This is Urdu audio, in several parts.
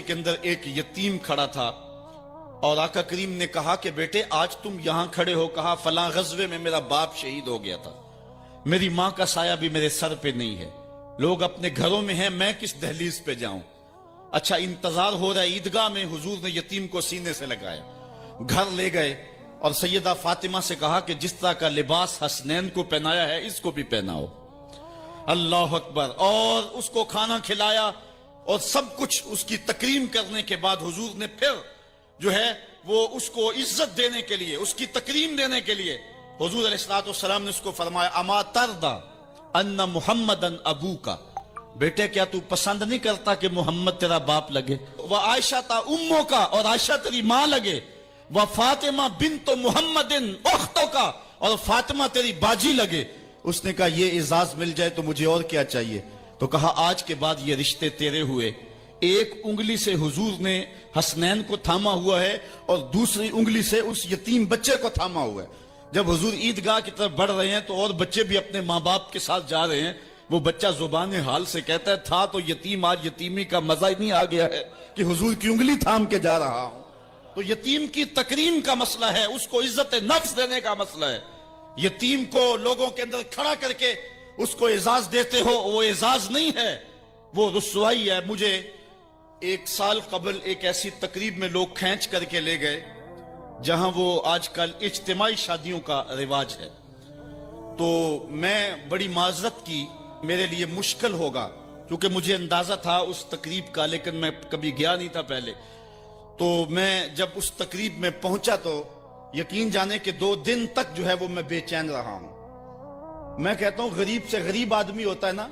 کے اندر ایک یتیم کھڑا تھا اور آقا کریم نے کہا کہ بیٹے آج تم یہاں کھڑے ہو. کہا فلاں غزوے میں میرا باپ شہید ہو گیا تھا, میری ماں کا سایہ بھی میرے سر پہ نہیں ہے, لوگ اپنے گھروں میں ہیں, میں کس دہلیز پہ جاؤں. اچھا انتظار ہو رہا ہے عیدگاہ میں, حضور نے یتیم کو سینے سے لگایا, گھر لے گئے اور سیدہ فاطمہ سے کہا کہ جس طرح کا لباس حسنین کو پہنایا ہے اس کو بھی پہناؤ. اللہ اکبر. اور اس کو کھانا کھلایا اور سب کچھ اس کی تکریم کرنے کے بعد حضور نے پھر جو ہے وہ اس کو عزت دینے کے لیے, اس کی تکریم دینے کے لیے حضور علیہ السلام نے اس کو فرمایا اما تردا ان محمدن ابو کا, بیٹے کیا تو پسند نہیں کرتا کہ محمد تیرا باپ لگے, وہ عائشہ تا امو کا, اور عائشہ تیری ماں لگے, وہ فاطمہ بنت محمدن اختوں کا, اور فاطمہ تیری باجی لگے. اس نے کہا یہ اعزاز مل جائے تو مجھے اور کیا چاہیے. تو کہا آج کے بعد یہ رشتے تیرے ہوئے. ایک انگلی سے حضور نے حسنین کو تھاما ہوا ہے اور دوسری انگلی سے اس یتیم بچے کو تھاما ہوا ہے. جب حضور عیدگاہ کی طرف بڑھ رہے ہیں تو اور بچے بھی اپنے ماں باپ کے ساتھ جا رہے ہیں. وہ بچہ زبان حال سے کہتا ہے تھا تو یتیم, آج یتیمی کا مزہ ہی نہیں آ گیا ہے کہ حضور کی انگلی تھام کے جا رہا ہوں. تو یتیم کی تکریم کا مسئلہ ہے, اس کو عزت نفس دینے کا مسئلہ ہے. یتیم کو لوگوں کے اندر کھڑا کر کے اس کو اعزاز دیتے ہو, وہ اعزاز نہیں ہے, وہ رسوائی ہے. مجھے ایک سال قبل ایک ایسی تقریب میں لوگ کھینچ کر کے لے گئے جہاں وہ آج کل اجتماعی شادیوں کا رواج ہے. تو میں بڑی معذرت کی, میرے لیے مشکل ہوگا کیونکہ مجھے اندازہ تھا اس تقریب کا, لیکن میں کبھی گیا نہیں تھا پہلے. تو میں جب اس تقریب میں پہنچا تو یقین جانے کہ 2 دن تک جو ہے وہ میں بے چین رہا ہوں. میں کہتا ہوں غریب سے غریب آدمی ہوتا ہے نا,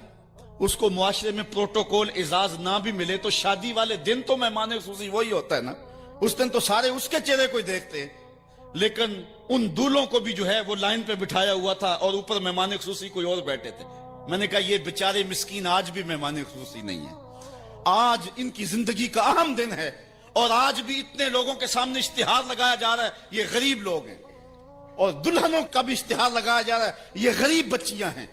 اس کو معاشرے میں پروٹوکول اعزاز نہ بھی ملے تو شادی والے دن تو مہمان خصوصی وہی ہوتا ہے نا, اس دن تو سارے اس کے چہرے کو ہی دیکھتے ہیں. لیکن ان دولوں کو بھی جو ہے وہ لائن پہ بٹھایا ہوا تھا اور اوپر مہمان خصوصی کوئی اور بیٹھے تھے. میں نے کہا یہ بیچارے مسکین آج بھی مہمان خصوصی نہیں ہیں, آج ان کی زندگی کا اہم دن ہے اور آج بھی اتنے لوگوں کے سامنے اشتہار لگایا جا رہا ہے یہ غریب لوگ ہیں, اور دلہنوں کا بھی اشتہار لگایا جا رہا ہے یہ غریب بچیاں ہیں.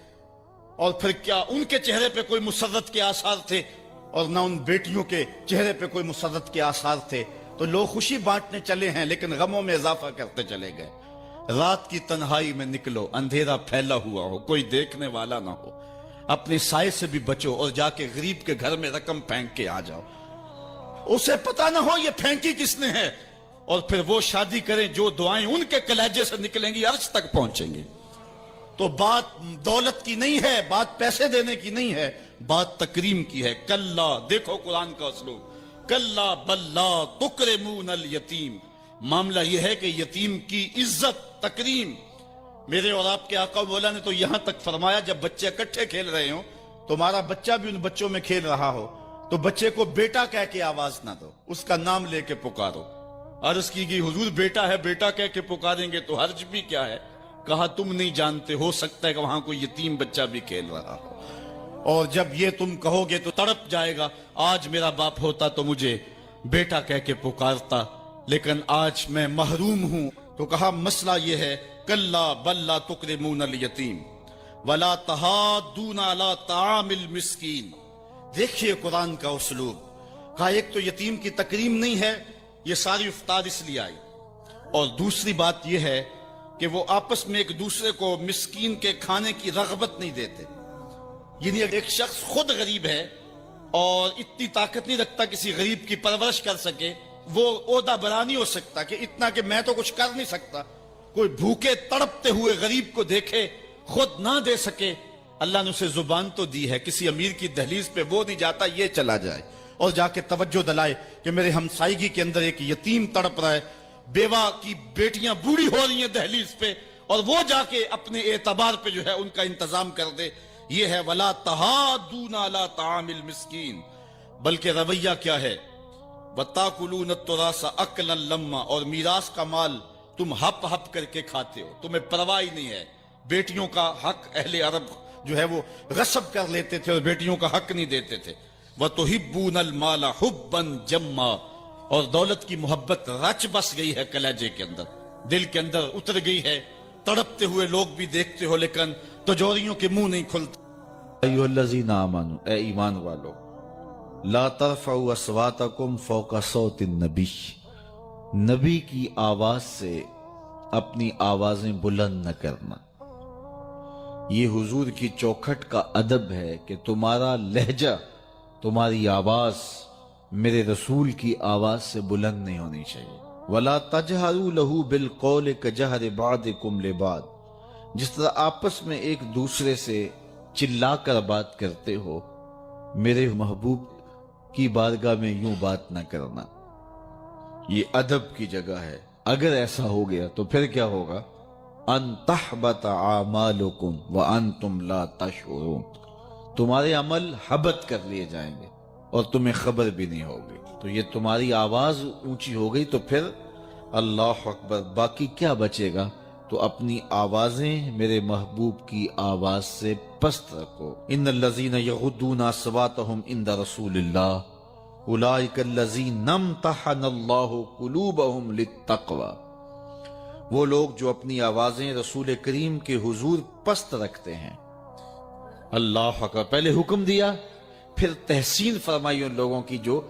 اور پھر کیا ان کے چہرے پہ کوئی مسرت کے آثار تھے اور نہ ان بیٹیوں کے چہرے پہ کوئی مسرت کے آثار تھے. تو لوگ خوشی بانٹنے چلے ہیں لیکن غموں میں اضافہ کرتے چلے گئے. رات کی تنہائی میں نکلو, اندھیرا پھیلا ہوا ہو, کوئی دیکھنے والا نہ ہو, اپنے سائے سے بھی بچو اور جا کے غریب کے گھر میں رقم پھینک کے آ جاؤ, اسے پتا نہ ہو یہ پھینکی کس نے ہے, اور پھر وہ شادی کریں جو دعائیں ان کے کلیجے سے نکلیں گی عرش تک پہنچیں گے. تو بات دولت کی نہیں ہے, بات پیسے دینے کی نہیں ہے, بات تکریم کی ہے. کلا, دیکھو قرآن کا اسلوب, کلا بل لا تکرمون الیتیم. معاملہ یہ ہے کہ یتیم کی عزت تکریم. میرے اور آپ کے آقا مولا نے تو یہاں تک فرمایا جب بچے اکٹھے کھیل رہے ہوں, تمہارا بچہ بھی ان بچوں میں کھیل رہا ہو تو بچے کو بیٹا کہہ کے آواز نہ دو, اس کا نام لے کے پکارو. عرض کی گئی حضور بیٹا ہے, بیٹا کہہ کے پکاریں گے تو حرج بھی کیا ہے. کہا تم نہیں جانتے, ہو سکتا ہے کہ وہاں کوئی یتیم بچہ بھی کھیل رہا ہو, اور جب یہ تم کہو گے تو تڑپ جائے گا, آج میرا باپ ہوتا تو مجھے بیٹا کہہ کے پکارتا, لیکن آج میں محروم ہوں. تو کہا مسئلہ یہ ہے کلا بل لا تکرمون الیتیم ولا تحاضون علی طعام المسکین. دیکھیے قرآن کا اسلوب. کہا ایک تو یتیم کی تکریم نہیں ہے, یہ ساری افتاد اس لیے آئی, اور دوسری بات یہ ہے کہ وہ آپس میں ایک دوسرے کو مسکین کے کھانے کی رغبت نہیں دیتے. یعنی ایک شخص خود غریب ہے اور اتنی طاقت نہیں رکھتا کسی غریب کی پرورش کر سکے, وہ عہدہ برا نہیں ہو سکتا کہ اتنا کہ میں تو کچھ کر نہیں سکتا. کوئی بھوکے تڑپتے ہوئے غریب کو دیکھے, خود نہ دے سکے. اللہ نے اسے زبان تو دی ہے, کسی امیر کی دہلیز پہ وہ نہیں جاتا یہ چلا جائے اور جا کے توجہ دلائے کہ میرے ہمسائیگی کے اندر ایک یتیم تڑپ رہا ہے, بیوہ کی بیٹیاں بوڑھی ہو رہی ہیں دہلیز پہ, اور وہ جا کے اپنے اعتبار پہ جو ہے ان کا انتظام کر دے. یہ ہے ولا تحاضون علی طعام المسکین. بلکہ رویہ کیا ہے, وَتَأْكُلُونَ التُّرَاثَ أَكْلًا لَمًّا, اور میراث کا مال تم ہپ ہپ کر کے کھاتے ہو, تمہیں پرواہ ہی نہیں ہے. بیٹیوں کا حق اہل عرب جو ہے وہ غصب کر لیتے تھے اور بیٹیوں کا حق نہیں دیتے تھے. وَتُحِبُّونَ الْمَالَ حُبًّا جَمًّا, اور دولت کی محبت رچ بس گئی ہے کلیجے کے اندر, دل کے اندر اتر گئی ہے. تڑپتے ہوئے لوگ بھی دیکھتے ہو لیکن تجوریوں کے منہ نہیں کھلتے. ایھا الذین آمنوا, اے ایمان والو, لا ترفعوا اصواتکم فوق صوت النبی، نبی کی آواز سے اپنی آوازیں بلند نہ کرنا۔ یہ حضور کی چوکھٹ کا ادب ہے کہ تمہارا لہجہ، تمہاری آواز میرے رسول کی آواز سے بلند نہیں ہونی چاہیے۔ وَلَا تَجْهَرُوا لَهُ بِالْقَوْلِ كَجَهْرِ بَعْضِكُمْ لِبَعْضٍ، جس طرح آپس میں ایک دوسرے سے چلا کر بات کرتے ہو، میرے محبوب کی بارگاہ میں یوں بات نہ کرنا۔ یہ ادب کی جگہ ہے۔ اگر ایسا ہو گیا تو پھر کیا ہوگا؟ ان تحبط اعمالکم وانتم لا تشعرون، تمہارے عمل حبط کر لیے جائیں گے اور تمہیں خبر بھی نہیں ہوگی۔ تو یہ تمہاری آواز اونچی ہو گئی تو پھر اللہ اکبر، باقی کیا بچے گا؟ تو اپنی آوازیں میرے محبوب کی آواز سے پست رکھو۔ ان الذین یغضون اصواتهم عند رسول اللہ اولئک الذین امتحن اللہ قلوبهم للتقوی، وہ لوگ جو اپنی آوازیں رسول کریم کے حضور پست رکھتے ہیں۔ اللہ اکبر، پہلے حکم دیا، پھر تحسین فرمائی ان لوگوں کی جو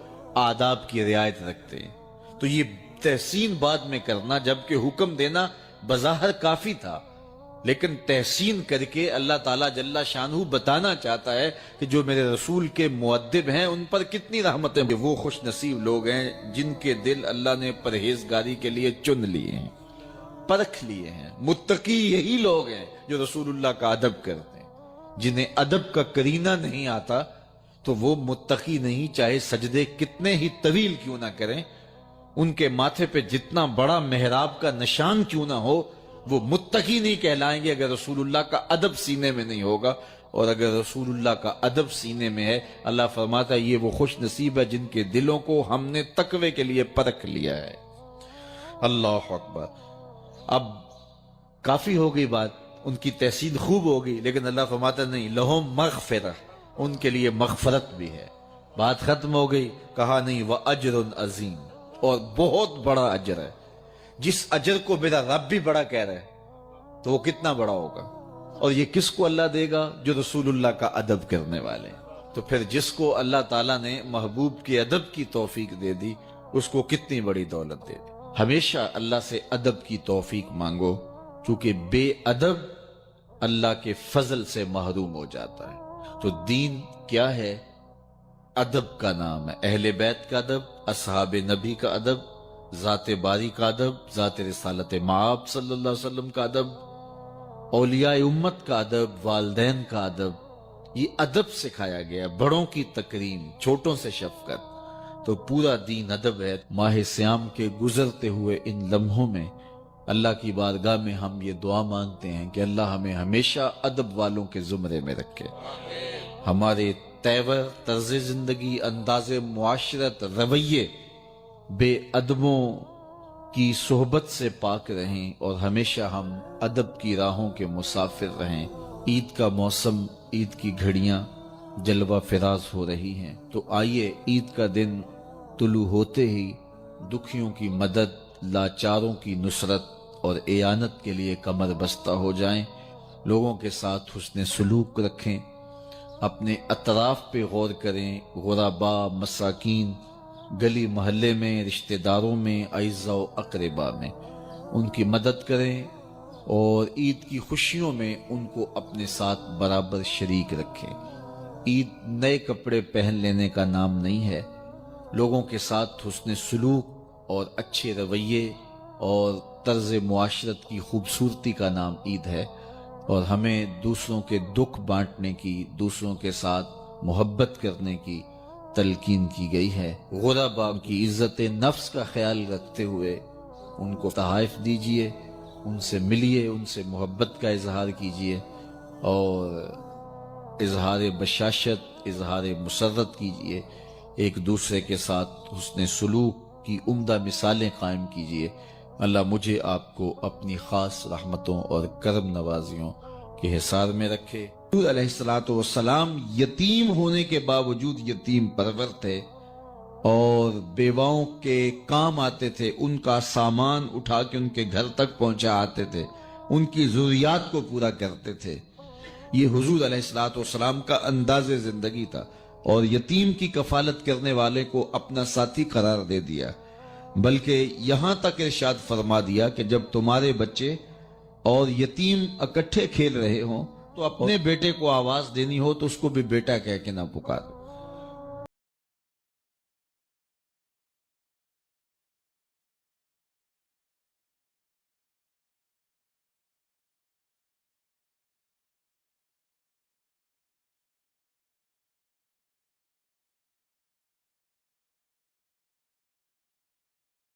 آداب کی رعایت رکھتے ہیں۔ تو یہ تحسین بعد میں کرنا، جبکہ حکم دینا بظاہر کافی تھا، لیکن تحسین کر کے اللہ تعالیٰ جل شانہ بتانا چاہتا ہے کہ جو میرے رسول کے مؤدب ہیں ان پر کتنی رحمتیں، وہ خوش نصیب لوگ ہیں جن کے دل اللہ نے پرہیزگاری کے لیے چن لیے ہیں، پرکھ لیے ہیں۔ متقی یہی لوگ ہیں جو رسول اللہ کا ادب کرتے ہیں۔ جنہیں ادب کا کرینہ نہیں آتا تو وہ متقی نہیں، چاہے سجدے کتنے ہی طویل کیوں نہ کریں، ان کے ماتھے پہ جتنا بڑا محراب کا نشان کیوں نہ ہو، وہ متقی نہیں کہلائیں گے اگر رسول اللہ کا ادب سینے میں نہیں ہوگا۔ اور اگر رسول اللہ کا ادب سینے میں ہے، اللہ فرماتا ہے یہ وہ خوش نصیب ہے جن کے دلوں کو ہم نے تقوی کے لیے پرکھ لیا ہے۔ اللہ اکبر۔ اب کافی ہو گئی بات، ان کی تحسین خوب ہوگی، لیکن اللہ فرماتا نہیں، لہم مغفرہ، ان کے لیے مغفرت بھی ہے۔ بات ختم ہو گئی، کہا نہیں وَأَجْرٌ عظیم، اور بہت بڑا اجر ہے۔ جس اجر کو میرا رب بھی بڑا کہہ رہا ہے تو وہ کتنا بڑا ہوگا، اور یہ کس کو اللہ دے گا؟ جو رسول اللہ کا ادب کرنے والے۔ تو پھر جس کو اللہ تعالیٰ نے محبوب کے ادب کی توفیق دے دی، اس کو کتنی بڑی دولت دے دی۔ ہمیشہ اللہ سے ادب کی توفیق مانگو، چونکہ بے ادب اللہ کے فضل سے محروم ہو جاتا ہے۔ تو دین کیا ہے؟ ادب کا نام ہے۔ اہل بیت کا ادب، اصحاب نبی کا ادب، ذات باری کا ادب، ذات رسالت مآب صلی اللہ علیہ وسلم کا ادب، اولیاء امت کا ادب، والدین کا ادب، یہ ادب سکھایا گیا۔ بڑوں کی تکریم، چھوٹوں سے شفقت، تو پورا دین ادب ہے۔ ماہ سیام کے گزرتے ہوئے ان لمحوں میں اللہ کی بارگاہ میں ہم یہ دعا مانگتے ہیں کہ اللہ ہمیں ہمیشہ ادب والوں کے زمرے میں رکھے، ہمارے تیور، طرز زندگی، انداز معاشرت، رویے بے ادبوں کی صحبت سے پاک رہیں، اور ہمیشہ ہم ادب کی راہوں کے مسافر رہیں۔ عید کا موسم، عید کی گھڑیاں جلوہ فراز ہو رہی ہیں، تو آئیے عید کا دن طلوع ہوتے ہی دکھیوں کی مدد، لاچاروں کی نصرت اور اعانت کے لیے کمر بستہ ہو جائیں۔ لوگوں کے ساتھ حسن سلوک رکھیں، اپنے اطراف پہ غور کریں، غرباء، مساکین، گلی محلے میں، رشتہ داروں میں، اعزاء و اقرباء میں ان کی مدد کریں، اور عید کی خوشیوں میں ان کو اپنے ساتھ برابر شریک رکھیں۔ عید نئے کپڑے پہن لینے کا نام نہیں ہے، لوگوں کے ساتھ حسن سلوک اور اچھے رویے اور طرز معاشرت کی خوبصورتی کا نام عید ہے، اور ہمیں دوسروں کے دکھ بانٹنے کی، دوسروں کے ساتھ محبت کرنے کی تلقین کی گئی ہے۔ غرباء کی عزت نفس کا خیال رکھتے ہوئے ان کو تحائف دیجئے، ان سے ملیے، ان سے محبت کا اظہار کیجئے، اور اظہار بشاشت، اظہار مسرت کیجئے، ایک دوسرے کے ساتھ حسن سلوک کی عمدہ مثالیں قائم کیجئے۔ اللہ مجھے آپ کو اپنی خاص رحمتوں اور کرم نوازیوں کے حصار میں رکھے۔ حضور علیہ السلام یتیم ہونے کے باوجود یتیم پرور تھے، اور بیواؤں کے کام آتے تھے، ان کا سامان اٹھا کے ان کے گھر تک پہنچا آتے تھے، ان کی ضروریات کو پورا کرتے تھے۔ یہ حضور علیہ السلام کا انداز زندگی تھا۔ اور یتیم کی کفالت کرنے والے کو اپنا ساتھی قرار دے دیا، بلکہ یہاں تک ارشاد فرما دیا کہ جب تمہارے بچے اور یتیم اکٹھے کھیل رہے ہوں تو اپنے بیٹے کو آواز دینی ہو تو اس کو بھی بیٹا کہہ کے نہ پکار۔